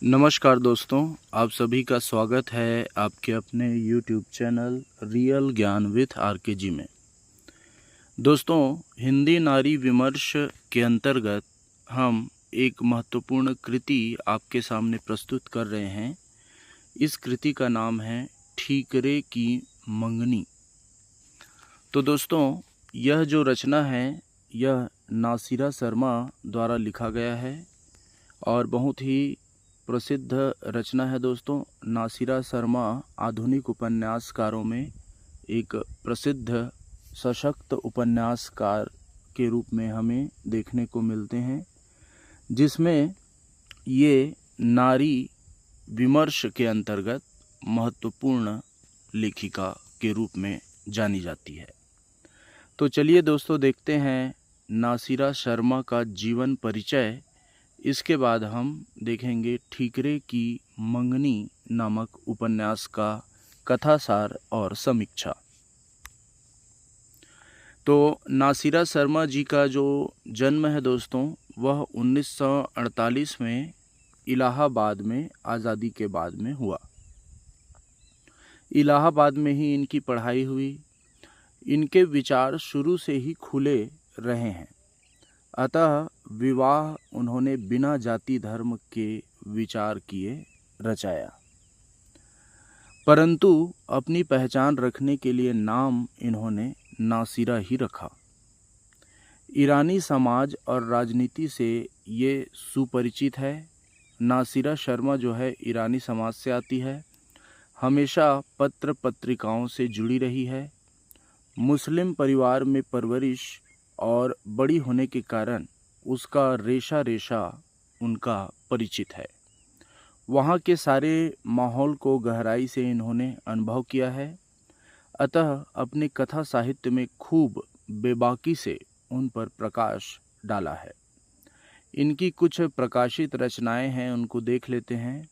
नमस्कार दोस्तों, आप सभी का स्वागत है आपके अपने YouTube चैनल रियल ज्ञान विथ आरकेजी में। दोस्तों, हिंदी नारी विमर्श के अंतर्गत हम एक महत्वपूर्ण कृति आपके सामने प्रस्तुत कर रहे हैं। इस कृति का नाम है ठीकरे की मंगनी। तो दोस्तों, यह जो रचना है यह नासिरा शर्मा द्वारा लिखा गया है और बहुत ही प्रसिद्ध रचना है। दोस्तों, नासिरा शर्मा आधुनिक उपन्यासकारों में एक प्रसिद्ध सशक्त उपन्यासकार के रूप में हमें देखने को मिलते हैं, जिसमें ये नारी विमर्श के अंतर्गत महत्वपूर्ण लेखिका के रूप में जानी जाती है। तो चलिए दोस्तों, देखते हैं नासिरा शर्मा का जीवन परिचय। इसके बाद हम देखेंगे ठीकरे की मंगनी नामक उपन्यास का कथासार और समीक्षा। तो नासिरा शर्मा जी का जो जन्म है दोस्तों, वह 1948 में इलाहाबाद में आज़ादी के बाद में हुआ। इलाहाबाद में ही इनकी पढ़ाई हुई। इनके विचार शुरू से ही खुले रहे हैं, अतः विवाह उन्होंने बिना जाति धर्म के विचार किए रचाया। परंतु अपनी पहचान रखने के लिए नाम इन्होंने नासिरा ही रखा। ईरानी समाज और राजनीति से ये सुपरिचित है। नासिरा शर्मा जो है ईरानी समाज से आती है, हमेशा पत्र पत्रिकाओं से जुड़ी रही है। मुस्लिम परिवार में परवरिश और बड़ी होने के कारण उसका रेशा रेशा उनका परिचित है। वहाँ के सारे माहौल को गहराई से इन्होंने अनुभव किया है, अतः अपने कथा साहित्य में खूब बेबाकी से उन पर प्रकाश डाला है। इनकी कुछ प्रकाशित रचनाएं हैं, उनको देख लेते हैं।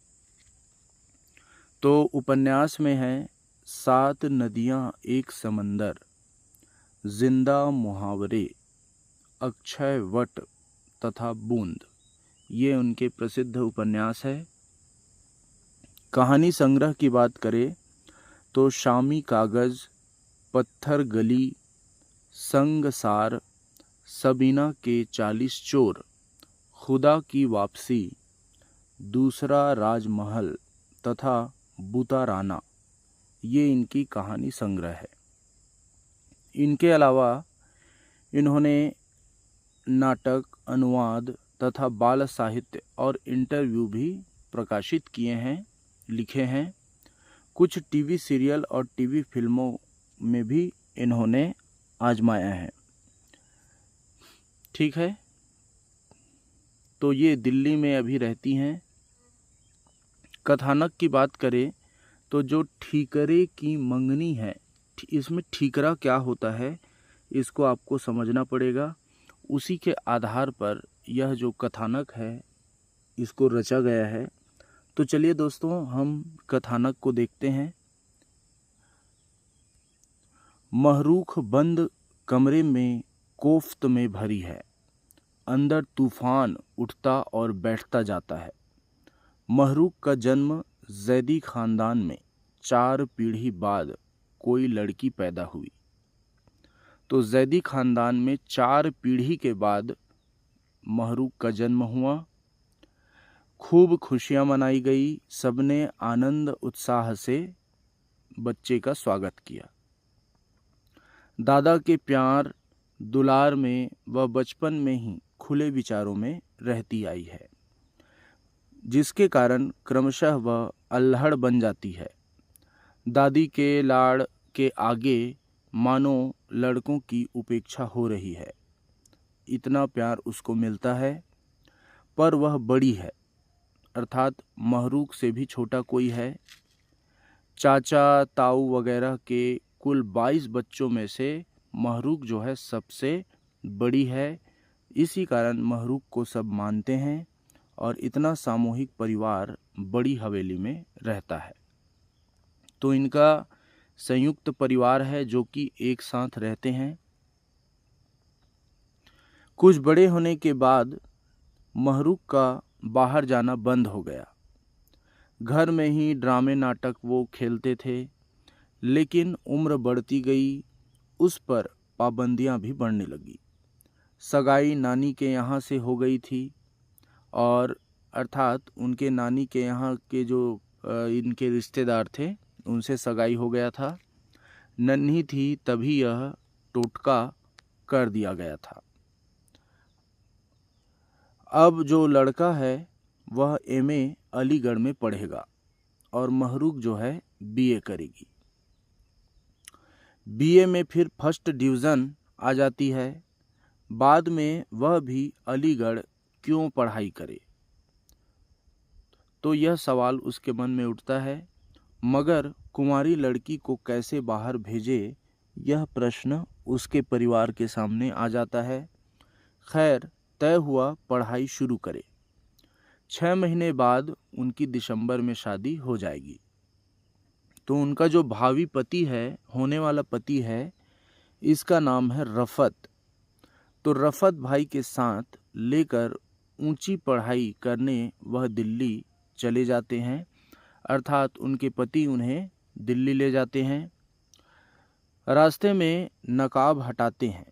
तो उपन्यास में है 7 नदियाँ एक समंदर, जिंदा मुहावरे, अक्षय वट तथा बूंद। ये उनके प्रसिद्ध उपन्यास है। कहानी संग्रह की बात करें तो शामी कागज़, पत्थर गली, संगसार, सबीना के 40 चोर, खुदा की वापसी, दूसरा राजमहल तथा बुताराना, ये इनकी कहानी संग्रह है। इनके अलावा इन्होंने नाटक, अनुवाद तथा बाल साहित्य और इंटरव्यू भी प्रकाशित किए हैं, लिखे हैं। कुछ टीवी सीरियल और टीवी फिल्मों में भी इन्होंने आजमाया है। ठीक है, तो ये दिल्ली में अभी रहती हैं। कथानक की बात करें तो जो ठीकरे की मंगनी है, इसमें ठीकरा क्या होता है इसको आपको समझना पड़ेगा। उसी के आधार पर यह जो कथानक है इसको रचा गया है। तो चलिए दोस्तों, हम कथानक को देखते हैं। महरूख बंद कमरे में कोफ्त में भरी है, अंदर तूफान उठता और बैठता जाता है। महरूख का जन्म जैदी खानदान में 4 पीढ़ी बाद कोई लड़की पैदा हुई। तो जैदी खानदान में 4 पीढ़ी के बाद महरूख का जन्म हुआ। खूब खुशियां मनाई गई। सबने आनंद उत्साह से बच्चे का स्वागत किया। दादा के प्यार दुलार में वह बचपन में ही खुले विचारों में रहती आई है, जिसके कारण क्रमशः वह अल्हड़ बन जाती है। दादी के लाड़ के आगे मानो लड़कों की उपेक्षा हो रही है, इतना प्यार उसको मिलता है। पर वह बड़ी है, अर्थात महरूख से भी छोटा कोई है। चाचा ताऊ वगैरह के कुल 22 बच्चों में से महरूख जो है सबसे बड़ी है। इसी कारण महरूख को सब मानते हैं और इतना सामूहिक परिवार बड़ी हवेली में रहता है। तो इनका संयुक्त परिवार है जो कि एक साथ रहते हैं। कुछ बड़े होने के बाद महरूख का बाहर जाना बंद हो गया। घर में ही ड्रामे नाटक वो खेलते थे, लेकिन उम्र बढ़ती गई, उस पर पाबंदियां भी बढ़ने लगी। सगाई नानी के यहाँ से हो गई थी, और अर्थात उनके नानी के यहाँ के जो इनके रिश्तेदार थे उनसे सगाई हो गया था। नन्ही थी तभी यह टोटका कर दिया गया था। अब जो लड़का है वह एमए अलीगढ़ में पढ़ेगा और महरूक जो है बीए करेगी। बीए में फिर फर्स्ट डिवीज़न आ जाती है। बाद में वह भी अलीगढ़ क्यों पढ़ाई करे, तो यह सवाल उसके मन में उठता है। मगर कुंवारी लड़की को कैसे बाहर भेजे, यह प्रश्न उसके परिवार के सामने आ जाता है। खैर, तय हुआ पढ़ाई शुरू करे। 6 महीने बाद उनकी दिसंबर में शादी हो जाएगी। तो उनका जो भावी पति है, होने वाला पति है, इसका नाम है रफ़त। तो रफ़त भाई के साथ लेकर ऊंची पढ़ाई करने वह दिल्ली चले जाते हैं, अर्थात उनके पति उन्हें दिल्ली ले जाते हैं। रास्ते में नकाब हटाते हैं,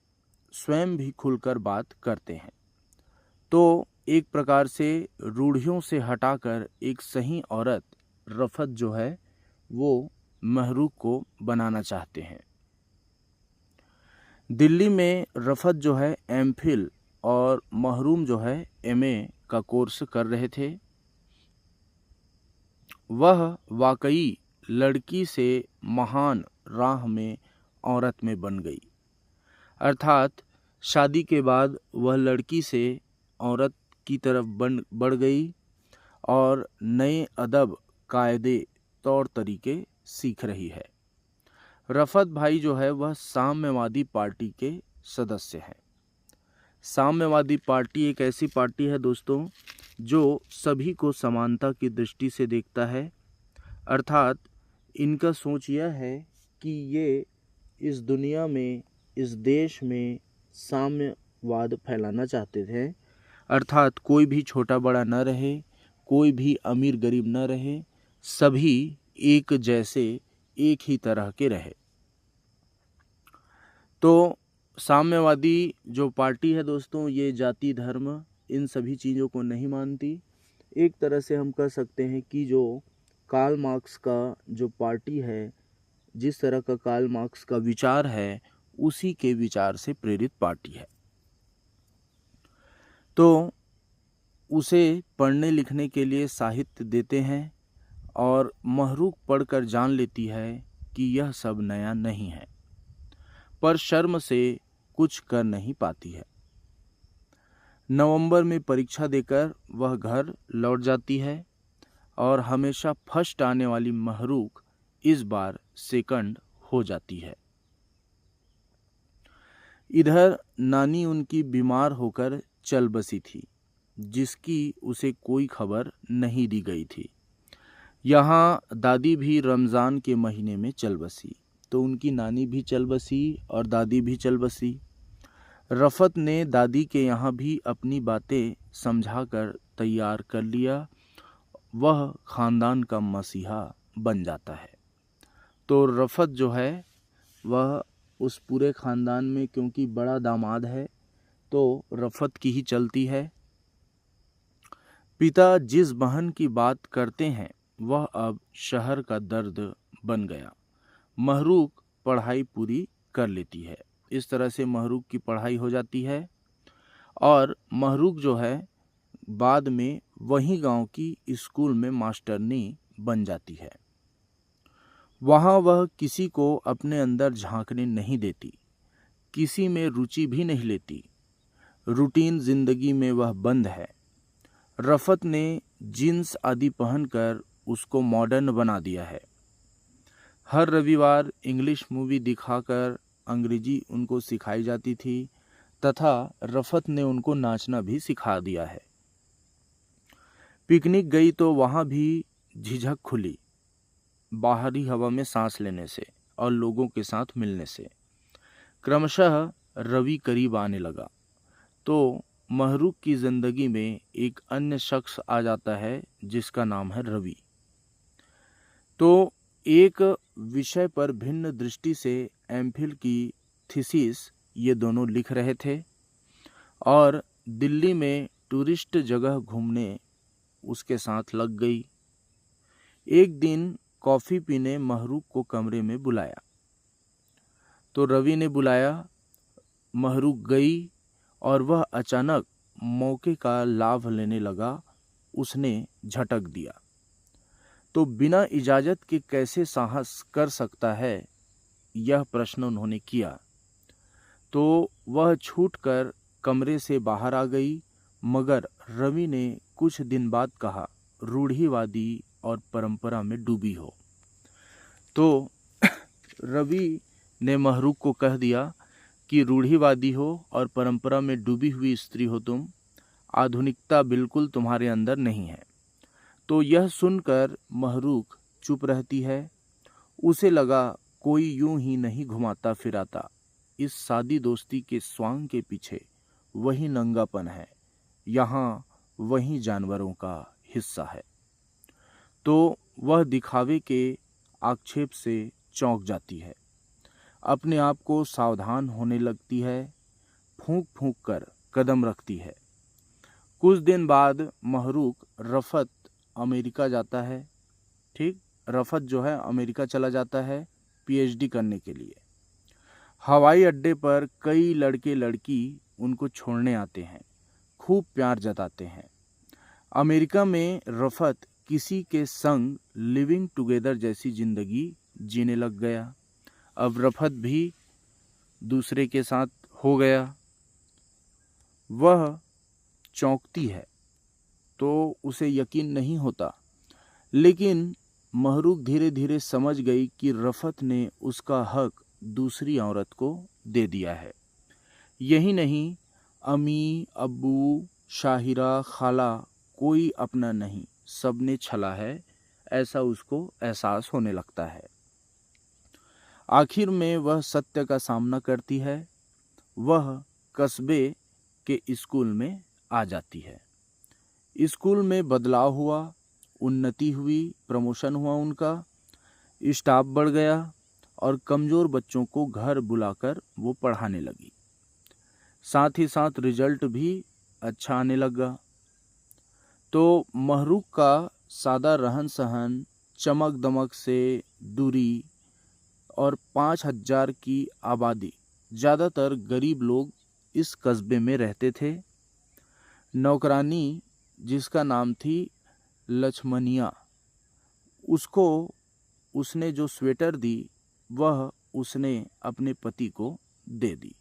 स्वयं भी खुलकर बात करते हैं। तो एक प्रकार से रूढ़ियों से हटाकर एक सही औरत रफ़त जो है वो महरूक को बनाना चाहते हैं। दिल्ली में रफ़त जो है एमफिल और महरूम जो है एमए का कोर्स कर रहे थे। वह वाकई लड़की से महान राह में औरत में बन गई, अर्थात शादी के बाद वह लड़की से औरत की तरफ बढ़ गई और नए अदब, कायदे, तौर तरीके सीख रही है। रफ़त भाई जो है वह साम्यवादी पार्टी के सदस्य हैं। साम्यवादी पार्टी एक ऐसी पार्टी है दोस्तों जो सभी को समानता की दृष्टि से देखता है, अर्थात इनका सोच यह है कि ये इस दुनिया में, इस देश में साम्यवाद फैलाना चाहते थे, अर्थात कोई भी छोटा बड़ा न रहे, कोई भी अमीर गरीब न रहे, सभी एक जैसे, एक ही तरह के रहे। तो साम्यवादी जो पार्टी है दोस्तों, ये जाति धर्म इन सभी चीज़ों को नहीं मानती। एक तरह से हम कह सकते हैं कि जो कार्ल मार्क्स का जो पार्टी है, जिस तरह का कार्ल मार्क्स का विचार है, उसी के विचार से प्रेरित पार्टी है। तो उसे पढ़ने लिखने के लिए साहित्य देते हैं और महरूक पढ़कर जान लेती है कि यह सब नया नहीं है, पर शर्म से कुछ कर नहीं पाती है। नवंबर में परीक्षा देकर वह घर लौट जाती है और हमेशा फर्स्ट आने वाली महरूक इस बार सेकंड हो जाती है। इधर नानी उनकी बीमार होकर चल बसी थी, जिसकी उसे कोई खबर नहीं दी गई थी। यहाँ दादी भी रमज़ान के महीने में चल बसी, तो उनकी नानी भी चल बसी और दादी भी चल बसी। रफ़त ने दादी के यहाँ भी अपनी बातें समझाकर तैयार कर लिया। वह ख़ानदान का मसीहा बन जाता है। तो रफ़त जो है वह उस पूरे ख़ानदान में, क्योंकि बड़ा दामाद है, तो रफ़त की ही चलती है। पिता जिस बहन की बात करते हैं वह अब शहर का दर्द बन गया। महरूक पढ़ाई पूरी कर लेती है। इस तरह से महरूक की पढ़ाई हो जाती है और महरूक जो है बाद में वही गांव की स्कूल में मास्टरनी बन जाती है। वहाँ वह किसी को अपने अंदर झांकने नहीं देती, किसी में रुचि भी नहीं लेती। रूटीन जिंदगी में वह बंद है। रफ़त ने जीन्स आदि पहनकर उसको मॉडर्न बना दिया है। हर रविवार इंग्लिश मूवी दिखाकर अंग्रेजी उनको सिखाई जाती थी तथा रफ़त ने उनको नाचना भी सिखा दिया है। पिकनिक गई तो वहाँ भी झिझक खुली, बाहरी हवा में सांस लेने से और लोगों के साथ मिलने से। क्रमशः रवि करीब आने लगा तो महरूक की ज़िंदगी में एक अन्य शख्स आ जाता है जिसका नाम है रवि। तो एक विषय पर भिन्न दृष्टि से एमफिल की थीसिस ये दोनों लिख रहे थे और दिल्ली में टूरिस्ट जगह घूमने उसके साथ लग गई। एक दिन कॉफ़ी पीने महरूख को कमरे में बुलाया तो रवि ने बुलाया, महरूख गई और वह अचानक मौके का लाभ लेने लगा। उसने झटक दिया तो बिना इजाज़त के कैसे साहस कर सकता है, यह प्रश्न उन्होंने किया। तो वह छूटकर कमरे से बाहर आ गई, मगर रवि ने कुछ दिन बाद कहा, रूढ़िवादी और परंपरा में डूबी हो। तो रवि ने महरूख को कह दिया कि रूढ़िवादी हो और परंपरा में डूबी हुई स्त्री हो तुम, आधुनिकता बिल्कुल तुम्हारे अंदर नहीं है। तो यह सुनकर महरूख चुप रहती है। उसे लगा कोई यूं ही नहीं घुमाता फिराता, इस सादी दोस्ती के स्वांग के पीछे वही नंगापन है, यहाँ वही जानवरों का हिस्सा है। तो वह दिखावे के आक्षेप से चौंक जाती है, अपने आप को सावधान होने लगती है, फूंक फूंक कर कदम रखती है। कुछ दिन बाद महरूख रफत अमेरिका जाता है। ठीक, रफत जो है अमेरिका चला जाता है पीएचडी करने के लिए। हवाई अड्डे पर कई लड़के लड़की उनको छोड़ने आते हैं, खूब प्यार जताते हैं। अमेरिका में रफत किसी के संग लिविंग टुगेदर जैसी जिंदगी जीने लग गया। अब रफत भी दूसरे के साथ हो गया। वह चौंकती है तो उसे यकीन नहीं होता, लेकिन महरूख धीरे धीरे समझ गई कि रफत ने उसका हक दूसरी औरत को दे दिया है। यही नहीं, अम्मी, अब्बू, शाहिरा, खाला, कोई अपना नहीं, सबने छला है, ऐसा उसको एहसास होने लगता है। आखिर में वह सत्य का सामना करती है। वह कस्बे के स्कूल में आ जाती है। स्कूल में बदलाव हुआ, उन्नति हुई, प्रमोशन हुआ, उनका स्टाफ बढ़ गया और कमज़ोर बच्चों को घर बुलाकर वो पढ़ाने लगी। साथ ही साथ रिजल्ट भी अच्छा आने लगा। तो महरूख का सादा रहन सहन, चमक दमक से दूरी और 5,000 की आबादी, ज़्यादातर गरीब लोग इस कस्बे में रहते थे। नौकरानी जिसका नाम थी लक्ष्मनिया, उसको उसने जो स्वेटर दी वह उसने अपने पति को दे दी।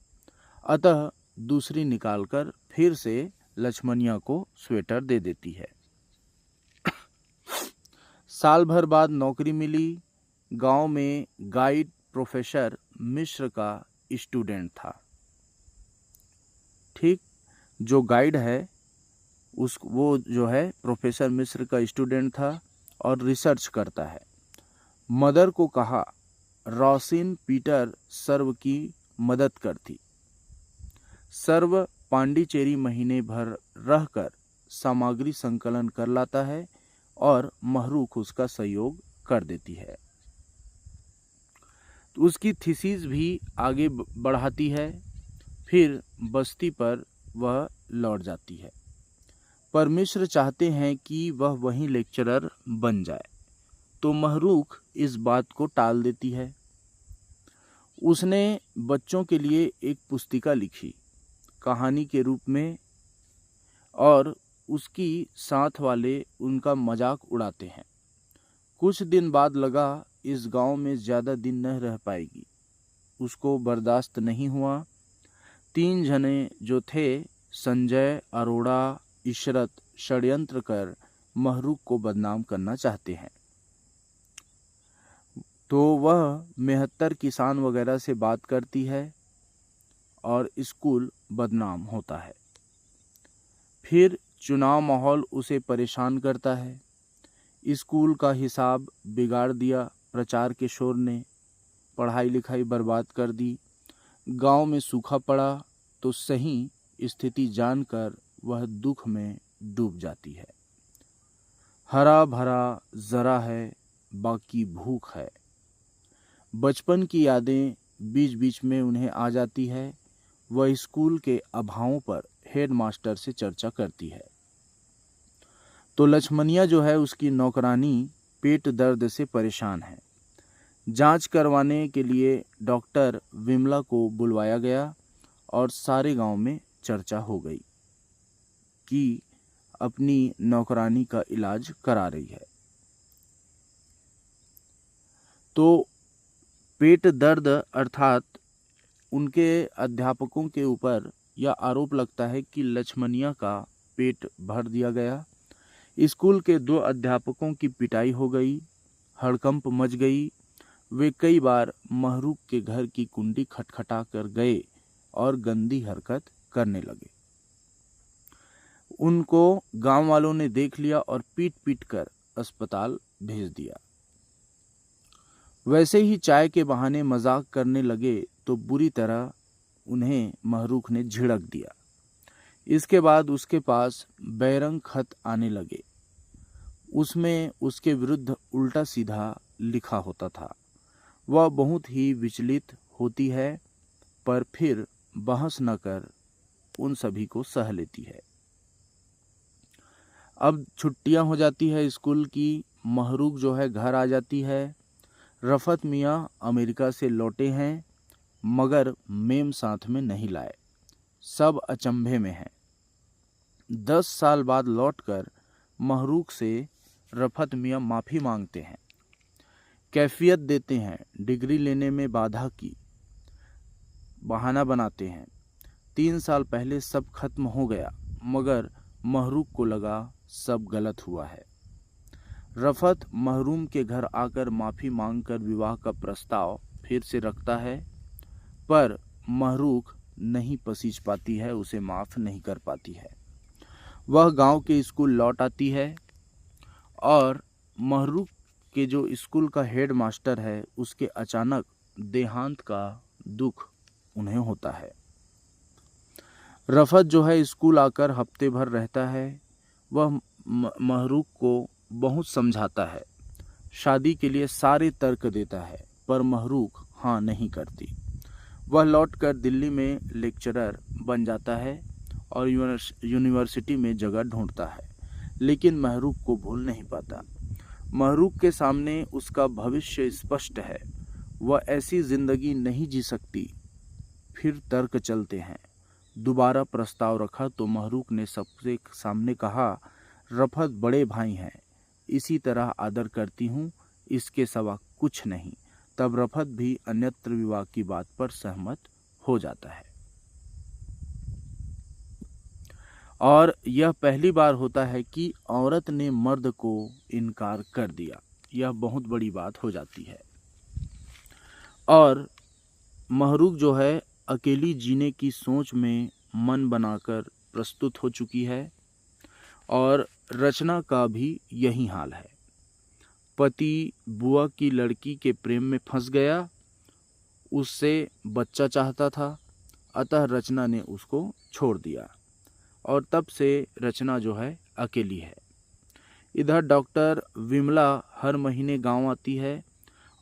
अतः दूसरी निकालकर फिर से लक्ष्मनिया को स्वेटर दे देती है। साल भर बाद नौकरी मिली। गांव में गाइड प्रोफेसर मिश्र का स्टूडेंट था। ठीक, जो गाइड है वो जो है प्रोफेसर मिश्र का स्टूडेंट था और रिसर्च करता है। मदर को कहा, रोसिन पीटर सर्व की मदद करती। सर्व पांडिचेरी महीने भर रहकर सामग्री संकलन कर लाता है और महरूख उसका सहयोग कर देती है। तो उसकी थीसिस भी आगे बढ़ाती है। फिर बस्ती पर वह लौट जाती है, पर मिश्र चाहते हैं कि वह वहीं लेक्चरर बन जाए, तो महरूख इस बात को टाल देती है। उसने बच्चों के लिए एक पुस्तिका लिखी कहानी के रूप में और उसकी साथ वाले उनका मजाक उड़ाते हैं। कुछ दिन बाद लगा इस गांव में ज़्यादा दिन न रह पाएगी। उसको बर्दाश्त नहीं हुआ। 3 जने जो थे, संजय, अरोड़ा, इशरत, षड्यंत्र कर महरूख को बदनाम करना चाहते हैं। तो वह 73 किसान वगैरह से बात करती है और स्कूल बदनाम होता है। फिर चुनाव माहौल उसे परेशान करता है। स्कूल का हिसाब बिगाड़ दिया प्रचार के शोर ने, पढ़ाई लिखाई बर्बाद कर दी। गांव में सूखा पड़ा तो सही स्थिति जानकर वह दुख में डूब जाती है। हरा भरा जरा है, बाकी भूख है। बचपन की यादें बीच बीच में उन्हें आ जाती है। वह स्कूल के अभावों पर हेडमास्टर से चर्चा करती है। तो लक्ष्मणिया जो है उसकी नौकरानी पेट दर्द से परेशान है। जांच करवाने के लिए डॉक्टर विमला को बुलवाया गया और सारे गांव में चर्चा हो गई कि अपनी नौकरानी का इलाज करा रही है। तो पेट दर्द अर्थात उनके अध्यापकों के ऊपर यह आरोप लगता है कि लक्ष्मणिया का पेट भर दिया गया। स्कूल के 2 अध्यापकों की पिटाई हो गई, हड़कंप मच गई। वे कई बार महरूक के घर की कुंडी खटखटा कर गए और गंदी हरकत करने लगे। उनको गांव वालों ने देख लिया और पीट पीट कर अस्पताल भेज दिया। वैसे ही चाय के बहाने मजाक करने लगे तो बुरी तरह उन्हें महरूक ने झिड़क दिया। इसके बाद उसके पास बैरंग खत आने लगे। उसमें उसके विरुद्ध उल्टा सीधा लिखा होता था। वह बहुत ही विचलित होती है, पर फिर बहस न कर उन सभी को सह लेती है। अब छुट्टियां हो जाती है स्कूल की। महरूक जो है घर आ जाती है। रफत मियाँ अमेरिका से लौटे हैं, मगर मेम साथ में नहीं लाए। सब अचंभे में हैं। 10 साल बाद लौटकर महरूक से रफत मियाँ माफ़ी मांगते हैं, कैफियत देते हैं, डिग्री लेने में बाधा की बहाना बनाते हैं। 3 साल पहले सब खत्म हो गया, मगर महरूक को लगा सब गलत हुआ है। रफत महरूम के घर आकर माफ़ी मांगकर विवाह का प्रस्ताव फिर से रखता है, पर महरूक नहीं पसीज पाती है, उसे माफ़ नहीं कर पाती है। वह गांव के स्कूल लौट आती है और महरूक के जो स्कूल का हेड मास्टर है उसके अचानक देहांत का दुख उन्हें होता है। रफत जो है स्कूल आकर हफ्ते भर रहता है। वह महरूक को बहुत समझाता है, शादी के लिए सारे तर्क देता है, पर महरूक हाँ नहीं करती। वह लौटकर दिल्ली में लेक्चरर बन जाता है और यूनिवर्सिटी में जगह ढूंढता है, लेकिन महरूक को भूल नहीं पाता। महरूक के सामने उसका भविष्य स्पष्ट है। वह ऐसी जिंदगी नहीं जी सकती। फिर तर्क चलते हैं। दोबारा प्रस्ताव रखा तो महरूक ने सबसे सामने कहा, रफत बड़े भाई हैं, इसी तरह आदर करती हूँ, इसके सिवा कुछ नहीं। तब रफत भी अन्यत्र विवाह की बात पर सहमत हो जाता है। और यह पहली बार होता है कि औरत ने मर्द को इनकार कर दिया। यह बहुत बड़ी बात हो जाती है। और महरूक जो है अकेली जीने की सोच में मन बनाकर प्रस्तुत हो चुकी है। और रचना का भी यही हाल है। पति बुआ की लड़की के प्रेम में फंस गया, उससे बच्चा चाहता था, अतः रचना ने उसको छोड़ दिया और तब से रचना जो है अकेली है। इधर डॉक्टर विमला हर महीने गांव आती है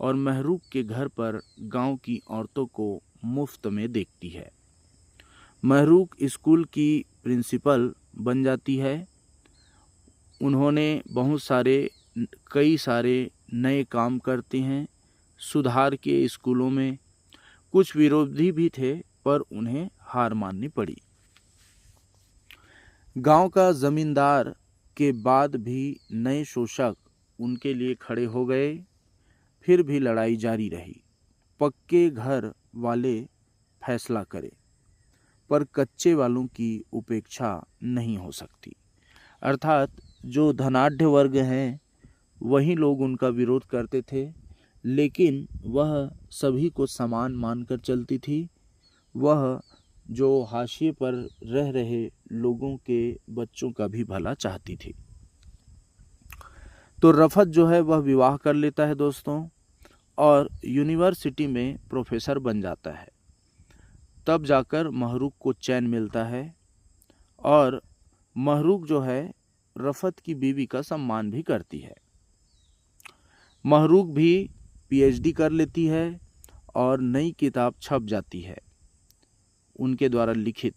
और महरूक के घर पर गांव की औरतों को मुफ्त में देखती है। महरूक स्कूल की प्रिंसिपल बन जाती है। उन्होंने कई सारे नए काम करते हैं सुधार के स्कूलों में। कुछ विरोधी भी थे, पर उन्हें हार माननी पड़ी। गांव का जमींदार के बाद भी नए शोषक उनके लिए खड़े हो गए। फिर भी लड़ाई जारी रही। पक्के घर वाले फैसला करें, पर कच्चे वालों की उपेक्षा नहीं हो सकती। अर्थात जो धनाढ्य वर्ग हैं वही लोग उनका विरोध करते थे, लेकिन वह सभी को समान मानकर चलती थी। वह जो हाशिए पर रह रहे लोगों के बच्चों का भी भला चाहती थी। तो रफत जो है वह विवाह कर लेता है दोस्तों, और यूनिवर्सिटी में प्रोफेसर बन जाता है। तब जाकर महरूक को चैन मिलता है और महरूक जो है रफत की बीवी का सम्मान भी करती है। महरूख भी पीएचडी कर लेती है और नई किताब छप जाती है उनके द्वारा लिखित।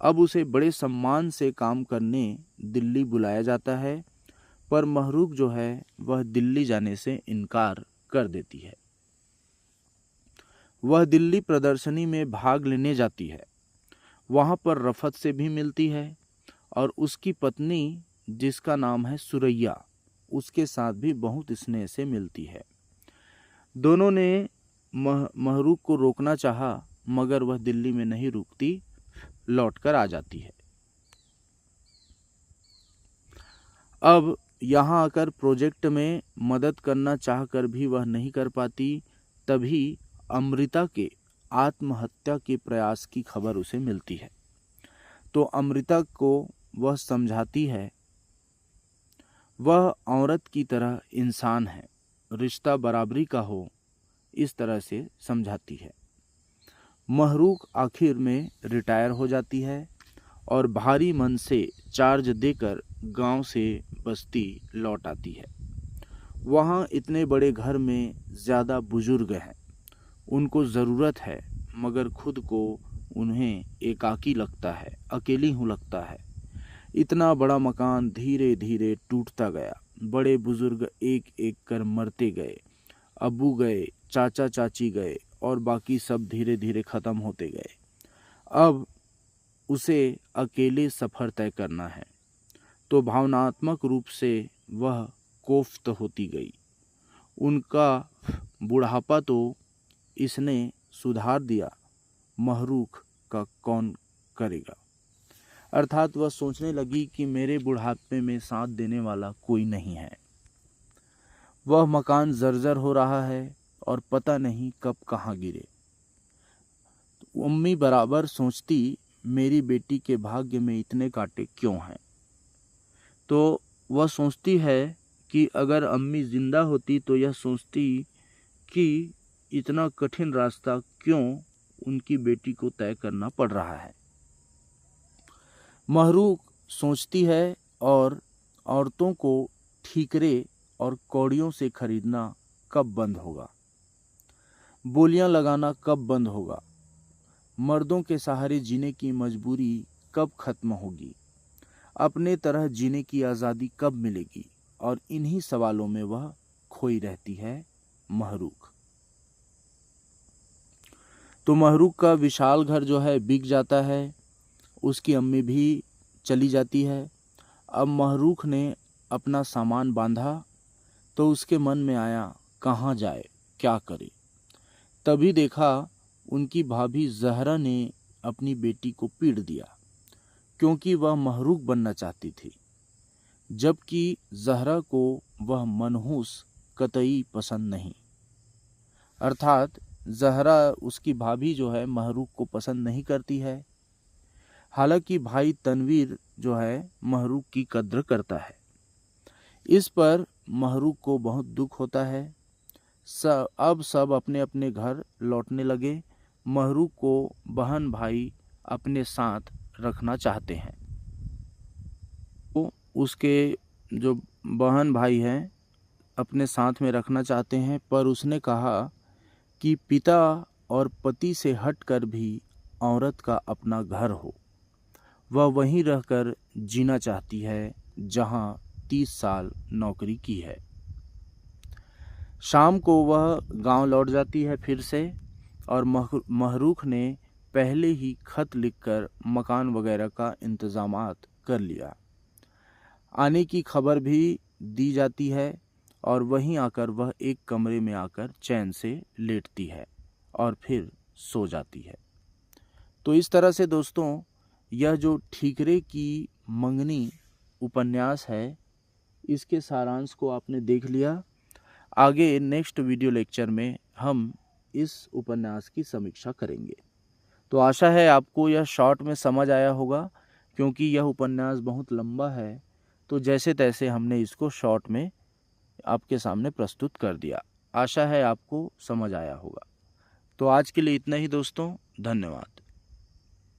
अब उसे बड़े सम्मान से काम करने दिल्ली बुलाया जाता है, पर महरूख जो है वह दिल्ली जाने से इनकार कर देती है। वह दिल्ली प्रदर्शनी में भाग लेने जाती है। वहाँ पर रफत से भी मिलती है और उसकी पत्नी जिसका नाम है सुरैया, उसके साथ भी बहुत स्नेह से मिलती है। दोनों ने महरूख को रोकना चाहा, मगर वह दिल्ली में नहीं रुकती, लौटकर आ जाती है। अब यहाँ आकर प्रोजेक्ट में मदद करना चाहकर भी वह नहीं कर पाती। तभी अमृता के आत्महत्या के प्रयास की खबर उसे मिलती है। तो अमृता को वह समझाती है, वह औरत की तरह इंसान है, रिश्ता बराबरी का हो, इस तरह से समझाती है। महरूख आखिर में रिटायर हो जाती है और भारी मन से चार्ज देकर गांव से बस्ती लौट आती है। वहाँ इतने बड़े घर में ज़्यादा बुजुर्ग हैं, उनको ज़रूरत है, मगर खुद को उन्हें एकाकी लगता है, अकेली हूँ लगता है। इतना बड़ा मकान धीरे धीरे टूटता गया। बड़े बुजुर्ग एक एक कर मरते गए। अब्बू गए, चाचा चाची गए और बाकी सब धीरे धीरे ख़त्म होते गए। अब उसे अकेले सफ़र तय करना है, तो भावनात्मक रूप से वह कोफ्त होती गई। उनका बुढ़ापा तो इसने सुधार दिया, महरूख का कौन करेगा। अर्थात वह सोचने लगी कि मेरे बुढ़ापे में साथ देने वाला कोई नहीं है। वह मकान जर्जर हो रहा है और पता नहीं कब कहाँ गिरे। अम्मी बराबर सोचती, मेरी बेटी के भाग्य में इतने कांटे क्यों हैं। तो वह सोचती है कि अगर अम्मी जिंदा होती तो यह सोचती कि इतना कठिन रास्ता क्यों उनकी बेटी को तय करना पड़ रहा है। महरूख सोचती है और औरतों को ठीकरे और कौड़ियों से खरीदना कब बंद होगा, बोलियां लगाना कब बंद होगा, मर्दों के सहारे जीने की मजबूरी कब खत्म होगी, अपने तरह जीने की आज़ादी कब मिलेगी। और इन्हीं सवालों में वह खोई रहती है महरूख। तो महरूख का विशाल घर जो है बिक जाता है, उसकी अम्मी भी चली जाती है। अब महरूख ने अपना सामान बांधा तो उसके मन में आया कहाँ जाए, क्या करे। तभी देखा उनकी भाभी जहरा ने अपनी बेटी को पीट दिया, क्योंकि वह महरूख बनना चाहती थी, जबकि जहरा को वह मनहूस कतई पसंद नहीं। अर्थात जहरा, उसकी भाभी जो है, महरूख को पसंद नहीं करती है। हालांकि भाई तनवीर जो है महरूख की कद्र करता है। इस पर महरूख को बहुत दुख होता है। अब सब अपने अपने घर लौटने लगे। महरूख को बहन भाई अपने साथ रखना चाहते हैं। तो उसके जो बहन भाई हैं अपने साथ में रखना चाहते हैं, पर उसने कहा कि पिता और पति से हटकर भी औरत का अपना घर हो। वह वहीं रहकर जीना चाहती है जहां 30 साल नौकरी की है। शाम को वह गांव लौट जाती है फिर से, और महरूख ने पहले ही खत लिखकर मकान वगैरह का इंतजामात कर लिया। आने की खबर भी दी जाती है और वहीं आकर वह एक कमरे में आकर चैन से लेटती है और फिर सो जाती है। तो इस तरह से दोस्तों, यह जो ठीकरे की मंगनी उपन्यास है, इसके सारांश को आपने देख लिया। आगे नेक्स्ट वीडियो लेक्चर में हम इस उपन्यास की समीक्षा करेंगे। तो आशा है आपको यह शॉर्ट में समझ आया होगा, क्योंकि यह उपन्यास बहुत लंबा है, तो जैसे तैसे हमने इसको शॉर्ट में आपके सामने प्रस्तुत कर दिया। आशा है आपको समझ आया होगा। तो आज के लिए इतना ही दोस्तों, धन्यवाद।